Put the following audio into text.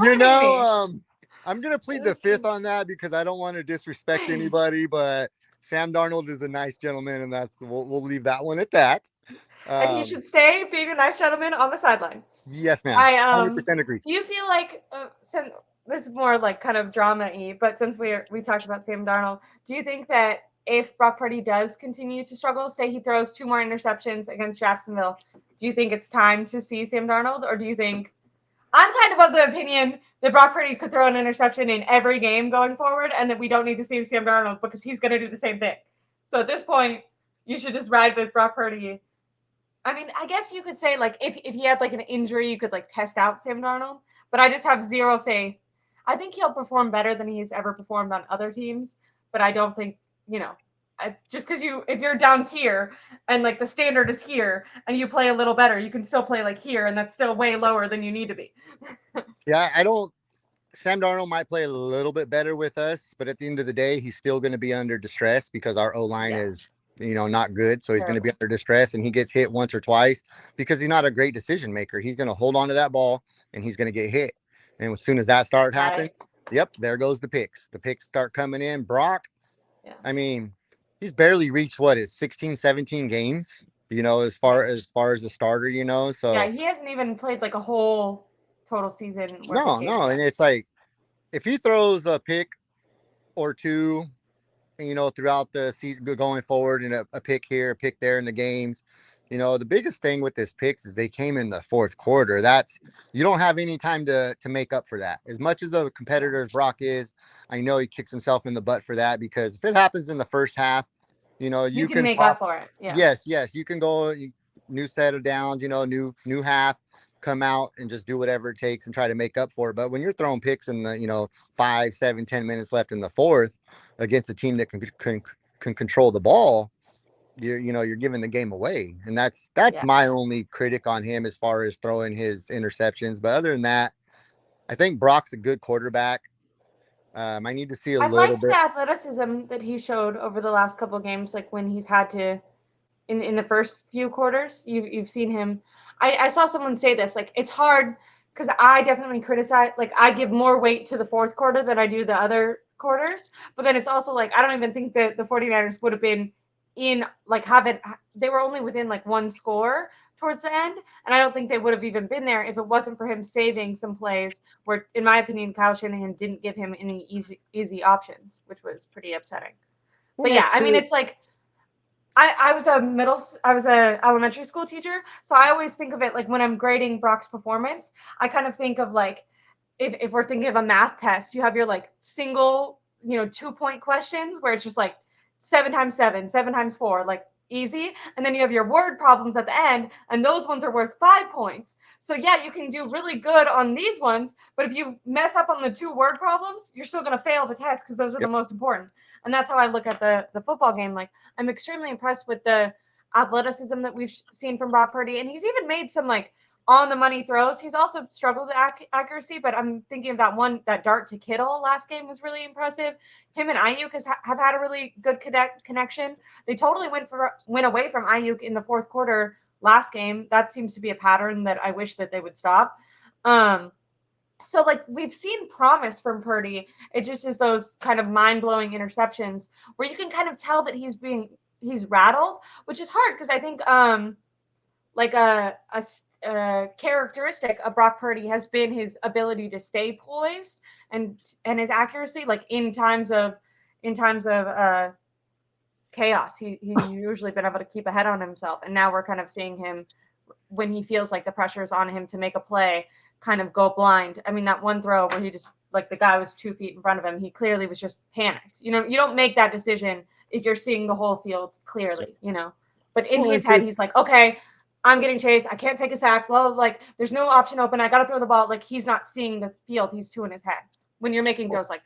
You know, me. I'm gonna plead the fifth on that because I don't want to disrespect anybody, but Sam Darnold is a nice gentleman, and we'll leave that one at that. And he should stay being a nice gentleman on the sideline. Yes, ma'am. I 100% agree. Do you feel like since this is more like kind of drama-y, but since we talked about Sam Darnold, do you think that if Brock Purdy does continue to struggle, say he throws 2 more interceptions against Jacksonville, do you think it's time to see Sam Darnold, or do you think I'm kind of the opinion that Brock Purdy could throw an interception in every game going forward, and that we don't need to see Sam Darnold because he's going to do the same thing. So at this point, you should just ride with Brock Purdy. I mean, I guess you could say like if he had like an injury, you could like test out Sam Darnold. But I just have zero faith. I think he'll perform better than he's ever performed on other teams. But I don't think just because if you're down here and like the standard is here and you play a little better, you can still play like here, and that's still way lower than you need to be. Yeah, I don't. Sam Darnold might play a little bit better with us, but at the end of the day, he's still going to be under distress because our O line Yeah, is, not good. So he's going to be terrible. under distress, and he gets hit once or twice because he's not a great decision maker. He's going to hold on to that ball and he's going to get hit. And as soon as that start Got happening, it. yep, there goes the picks. The picks start coming in. Brock, Yeah. I mean, he's barely reached what is 16, 17 games, as Yeah. far as the starter, Yeah, so he hasn't even played like a whole total season worth of no, games no. yet. And it's like if he throws a pick or two, throughout the season going forward, and a pick here, a pick there in the games. The biggest thing with this picks is they came in the fourth quarter. That's you don't have any time to make up for that. As much as a Yeah. competitor as Brock is, I know he kicks himself in the butt for that because if it happens in the first half, You you can can make up pop. for it. Yeah. Yes, you can go new set of downs, new half, come out and just do whatever it takes and try to make up for it. But when you're throwing picks in the 5, 7, 10 minutes left in the fourth against a team that can control the ball, you're giving the game away, and that's Yeah. my only critic on him as far as throwing his interceptions. But other than that, I think Brock's a good quarterback. I need to see a I've little liked the bit. athleticism that he showed over the last couple of games, like when he's had to in the first few quarters. You've seen him. I saw someone say this, like it's hard because I definitely criticize, like I give more weight to the fourth quarter than I do the other quarters. But then it's also like I don't even think that the 49ers would have been in like they were only within like one score towards the end, and I don't think they would have even been there if it wasn't for him saving some plays where, in my opinion, Kyle Shanahan didn't give him any easy options, which was pretty upsetting. Well, But yeah, that's I mean, true. it's like I was a elementary school teacher, so I always think of it like when I'm grading Brock's performance, I kind of think of like if we're thinking of a math test, you have your like single, 2 point questions where it's just like 7 times 7, 7 times 4, like easy. And then you have your word problems at the end, and those ones are worth 5 points. So yeah, you can do really good on these ones, but if you mess up on the 2 word problems, you're still going to fail the test because those are the Yep. most important. And that's how I look at the football game. Like I'm extremely impressed with the athleticism that we've seen from Brock Purdy, and he's even made some like on the money throws. He's also struggled with accuracy, but I'm thinking of that dart to Kittle last game was really impressive. Him and Ayuk have had a really good connection. They totally went away from Ayuk in the fourth quarter last game. That seems to be a pattern that I wish that they would stop. Um, so like we've seen promise from Purdy. It just is those kind of mind-blowing interceptions where you can kind of tell that he's rattled, which is hard because I think like a characteristic of Brock Purdy has been his ability to stay poised and his accuracy, like in times of chaos. He's usually been able to keep a head on himself, and now we're kind of seeing him when he feels like the pressure is on him to make a play, kind of go blind. I mean, that one throw where he just like the guy was 2 feet in front of him, he clearly was just panicked. You don't make that decision if you're seeing the whole field clearly. But in Well, his it's head, just he's like, okay, I'm getting chased. I can't take a sack. Well, like there's no option open. I got to throw the ball. Like he's not seeing the field. He's two in his head when you're making throws like that.